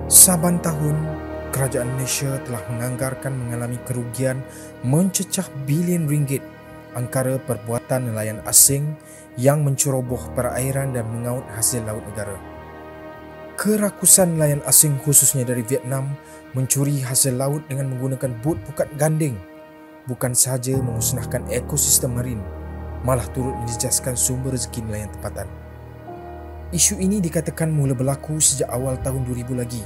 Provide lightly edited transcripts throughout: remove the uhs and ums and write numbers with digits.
Saban tahun, kerajaan Malaysia telah menganggarkan mengalami kerugian mencecah bilion ringgit angkara perbuatan nelayan asing yang menceroboh perairan dan mengaut hasil laut negara. Kerakusan nelayan asing khususnya dari Vietnam mencuri hasil laut dengan menggunakan bot pukat ganding bukan sahaja memusnahkan ekosistem marin, malah turut menjejaskan sumber rezeki nelayan tempatan. Isu ini dikatakan mula berlaku sejak awal tahun 2000 lagi.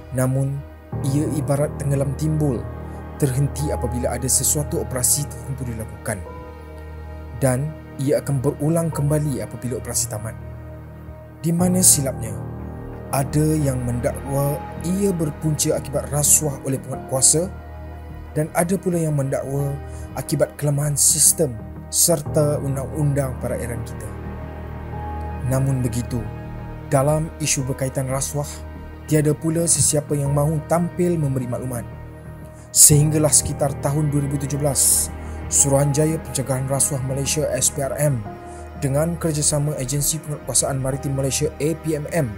Namun, ia ibarat tenggelam timbul, terhenti apabila ada sesuatu operasi tertentu dilakukan. Dan ia akan berulang kembali apabila operasi tamat. Di mana silapnya? Ada yang mendakwa ia berpunca akibat rasuah oleh penguatkuasa dan ada pula yang mendakwa akibat kelemahan sistem serta undang-undang perairan kita. Namun begitu, dalam isu berkaitan rasuah, tiada pula sesiapa yang mahu tampil memberi maklumat. Sehinggalah sekitar tahun 2017, Suruhanjaya Pencegahan Rasuah Malaysia SPRM dengan kerjasama Agensi Penguatkuasaan Maritim Malaysia APMM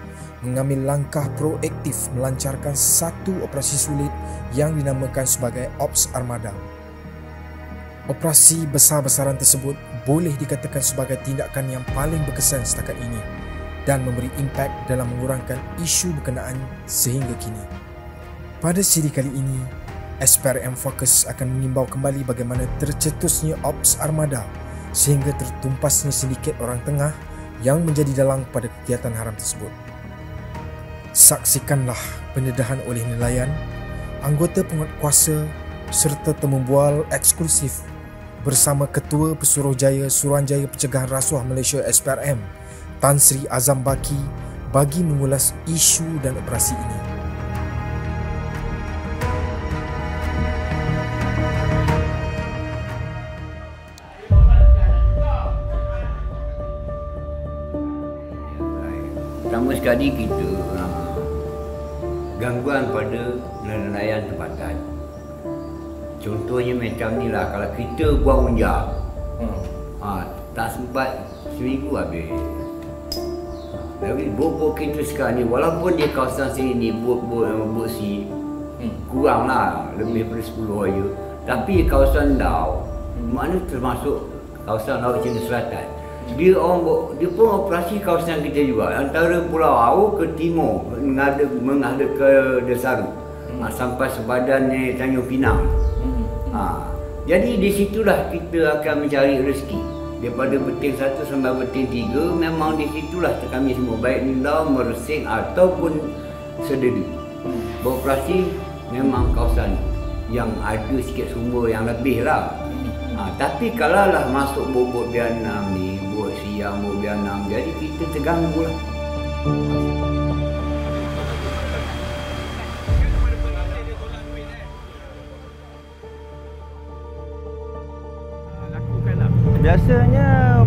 mengambil langkah proaktif melancarkan satu operasi sulit yang dinamakan sebagai Ops Armada. Operasi besar-besaran tersebut boleh dikatakan sebagai tindakan yang paling berkesan setakat ini dan memberi impak dalam mengurangkan isu berkenaan sehingga kini. Pada siri kali ini, SPRM Fokus akan mengimbau kembali bagaimana tercetusnya Ops Armada sehingga tertumpasnya sindiket orang tengah yang menjadi dalang pada kegiatan haram tersebut. Saksikanlah pendedahan oleh nelayan, anggota penguatkuasa serta temu bual eksklusif bersama Ketua Pesuruhjaya Suruhanjaya Pencegahan Rasuah Malaysia SPRM, Tan Sri Azam Baki, bagi mengulas isu dan operasi ini. Pertama sekali kita gangguan pada nelayan tempatan. Contohnya macam ni lah, kalau kita buang unjak, tak sempat seminggu habis. Jadi bot-bot kita sekarang ni, walaupun dia kawasan sini ni bot si kurang lah, lebih daripada 10 raya, tapi kawasan Dau, mana termasuk kawasan Laut Cina Selatan, dia pun operasi kawasan kita juga, antara Pulau Au ke timur menghadap ke Desaru, sampai sebadan Tanjung Pinang. Jadi di situlah kita akan mencari rezeki. Daripada beting 1 sampai beting 3, memang di situlah kami semua, baik Nindau, Mersing ataupun Sededu. Beroperasi memang kawasan yang ada sikit sumber yang lebih lah. Tapi kalau lah masuk bot Vietnam ni, bot Siam, bot Vietnam, jadi kita terganggu lah. Biasanya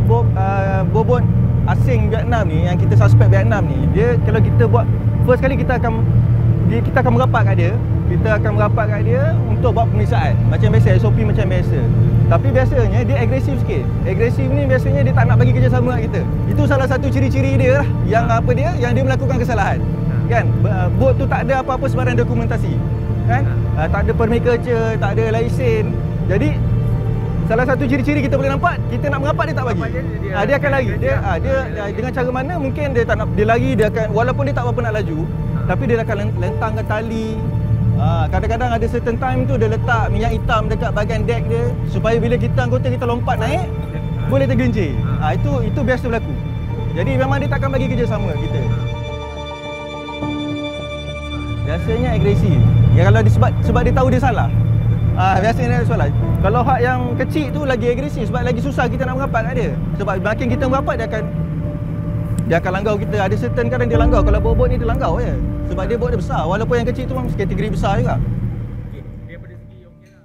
bobot asing Vietnam ni, yang kita suspek Vietnam ni, dia kalau kita buat first kali kita akan merapat kat dia. Kita akan merapat kat dia untuk buat pemeriksaan macam biasa, SOP macam biasa. Tapi biasanya dia agresif sikit. Agresif ni biasanya dia tak nak bagi kerjasama kat kita. Itu salah satu ciri-ciri dia lah, yang dia melakukan kesalahan. Kan? Bot tu tak ada apa-apa sebarang dokumentasi. Kan? Tak ada permit kerja, tak ada lesen. Jadi salah satu ciri-ciri kita boleh nampak, kita nak merapat dia tak bagi. Dia akan lari. Dia dengan cara mana mungkin dia tak nak, dia lari, dia akan, walaupun dia tak apa-apa nak laju, tapi dia akan lentangkan tali. Kadang-kadang ada certain time tu dia letak minyak hitam dekat bahagian deck dia supaya bila anggota kita lompat naik boleh tergelincir. Itu biasa berlaku. Jadi memang dia takkan bagi kerjasama kita. Biasanya agresif. Ya, kalau sebab dia tahu dia salah. Biasanya dia salah. Kalau hak yang kecil tu lagi agresif sebab lagi susah kita nak merapat kat dia. Sebab makin kita merapat dia akan langgau kita. Ada certain kadang dia langgau. Kalau bot ni dia langgau je. Sebab dia bot dia besar. Walaupun yang kecil tu memang kategori besar juga. Daripada segi okey lah.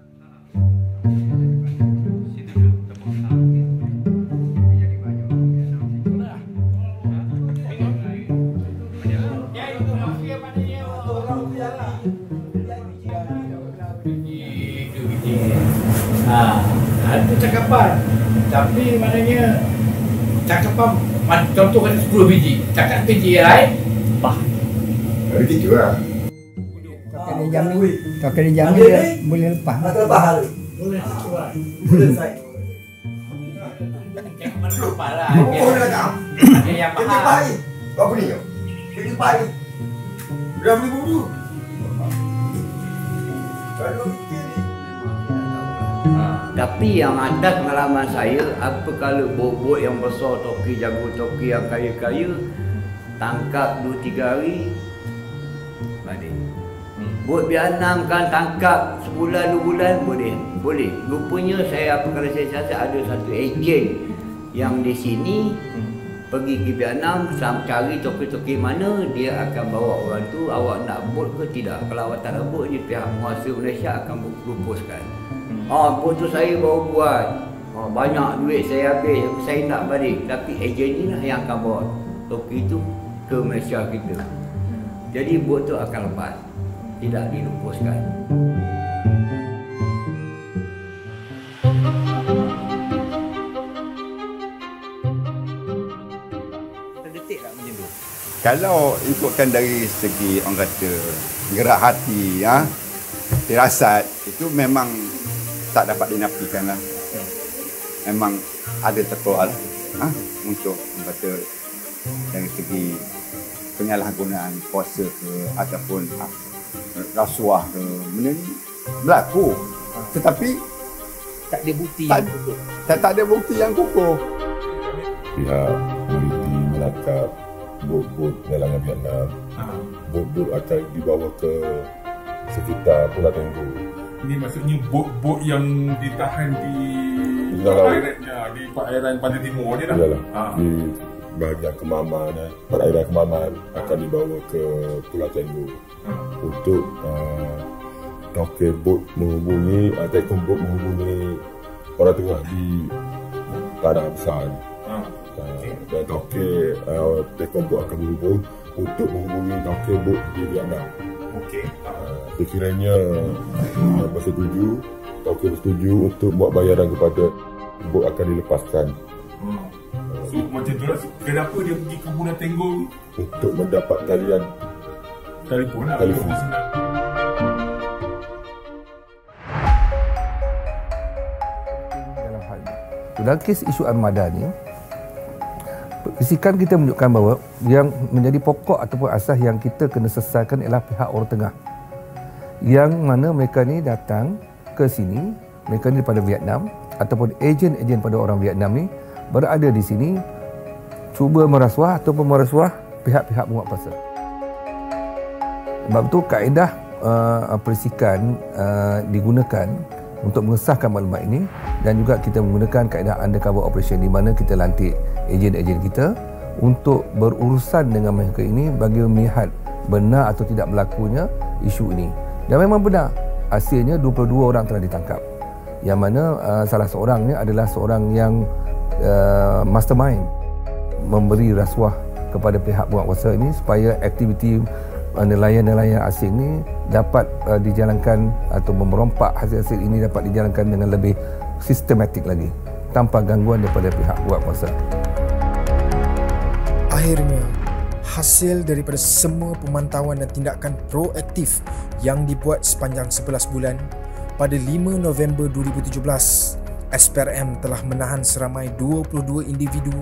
Itu cakapan. Tapi maknanya cakapan, contoh kata 10 biji. Cakap biji yang lain, Biji tu lah. Dia jamin, kalau kena jamin dia boleh lepas. Boleh sesuai. Jangan melupa lah. Dia yang faham. Berapa ni? Pergi pagi. Dah beli bulu. Tapi yang atas pengalaman saya, apa kalau bot-bot yang besar, toki jago toki yang kaya-kaya, tangkap 2-3 hari, balik. Bot Vietnam kan tangkap sebulan 2 bulan, boleh. Boleh. Rupanya saya, apa kalau saya rasa ada satu ejen yang di sini pergi ke Vietnam, cari toki-toki mana, dia akan bawa orang tu, awak nak bot ke tidak. Kalau awak tak nak bot, ni pihak penguasa Malaysia akan lupuskan. Bot tu saya baru buat. Banyak duit saya habis, saya nak balik. Tapi ejen ni lah yang akan bawa toki tu ke Malaysia kita. Jadi bot tu akan lepas, tidak dilupuskan. Kalau ikutkan dari segi orang kata gerak hati, firasat, itu memang tak dapat dinafikan lah. Memang ada terkuat untuk orang kata dari segi penyalahgunaan kuasa ke ataupun rasuah ke, benda ni berlaku. Tetapi tak ada bukti yang kukuh. Tak ada bukti yang kukuh. Pihak polisi menangkap bot-bot nelayan Vietnam. Bot-bot akan dibawa ke sekitar Pulau Tenggu. Ini maksudnya bot-bot yang ditahan di perairan Pantai Timur ni dah. Yalah, di bahagian Kemaman, perairan Kemaman akan dibawa ke Pulau Tenggu untuk toke bot menghubungi ataupun bot menghubungi orang tengah di tanah besar. Dan toke bot akan menghubung untuk menghubungi toke bot di Vietnam. Sekiranya bersetuju, toke bersetuju untuk buat bayaran kepada bot akan dilepaskan. So macam tu lah, kenapa dia pergi ke Pulau Tenggu? Untuk mendapat talian telefon lah. Dalam kes isu armada ni, bisikan kita menunjukkan bahawa yang menjadi pokok ataupun asas yang kita kena selesaikan ialah pihak orang tengah. Yang mana mereka ni datang ke sini, mereka ni daripada Vietnam ataupun ejen-ejen pada orang Vietnam ni berada di sini cuba merasuah ataupun merasuah pihak-pihak penguat kuasa. Sebab itu kaedah perisikan digunakan untuk mengesahkan maklumat ini, dan juga kita menggunakan kaedah undercover operation di mana kita lantik ejen-ejen kita untuk berurusan dengan mereka ini bagi melihat benar atau tidak berlakunya isu ini. Dan memang benar, hasilnya 22 orang telah ditangkap. Yang mana salah seorangnya adalah seorang yang mastermind memberi rasuah kepada pihak penguatkuasa ini supaya aktiviti nelayan-nelayan asing ini dapat dijalankan atau merompak hasil-hasil ini dapat dijalankan dengan lebih sistematik lagi tanpa gangguan daripada pihak penguatkuasa. Akhirnya, hasil daripada semua pemantauan dan tindakan proaktif yang dibuat sepanjang 11 bulan, pada 5 November 2017, SPRM telah menahan seramai 22 individu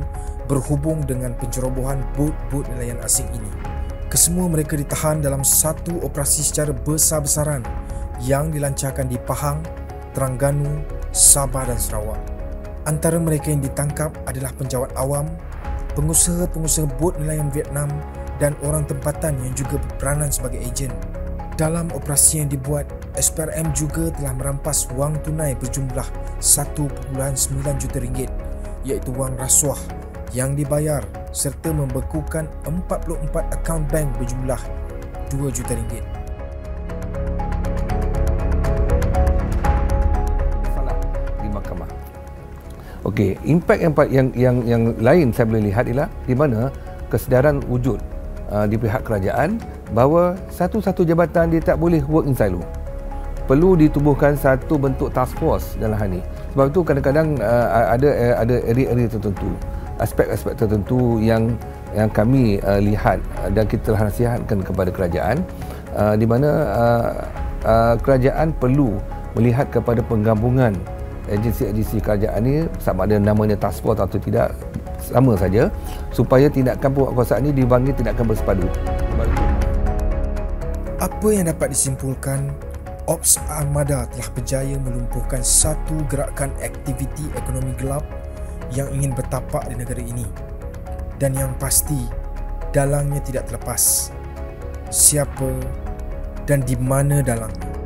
berhubung dengan pencerobohan bot-bot nelayan asing ini. Kesemua mereka ditahan dalam satu operasi secara besar-besaran yang dilancarkan di Pahang, Terengganu, Sabah dan Sarawak. Antara mereka yang ditangkap adalah penjawat awam, pengusaha-pengusaha bot nelayan Vietnam dan orang tempatan yang juga berperanan sebagai ejen. Dalam operasi yang dibuat, SPRM juga telah merampas wang tunai berjumlah 1.9 juta ringgit, iaitu wang rasuah yang dibayar serta membekukan 44 akaun bank berjumlah 2 juta ringgit. Salah di mahkamah. Okey, impak yang lain saya boleh lihat ialah di mana kesedaran wujud di pihak kerajaan bahawa satu-satu jabatan dia tak boleh work in silo. Perlu ditubuhkan satu bentuk task force dalam hal ini. Sebab itu kadang-kadang ada area-area tertentu, aspek-aspek tertentu yang kami lihat dan kita telah nasihatkan kepada kerajaan di mana kerajaan perlu melihat kepada penggabungan agensi-agensi kerajaan ini, sama ada namanya task force atau tidak, sama saja, supaya tindakan penguatkuasaan ini dibangun tindakan bersepadu. Apa yang dapat disimpulkan, Ops Armada telah berjaya melumpuhkan satu gerakan aktiviti ekonomi gelap yang ingin bertapak di negara ini. Dan yang pasti, dalangnya tidak terlepas. Siapa dan di mana dalangnya?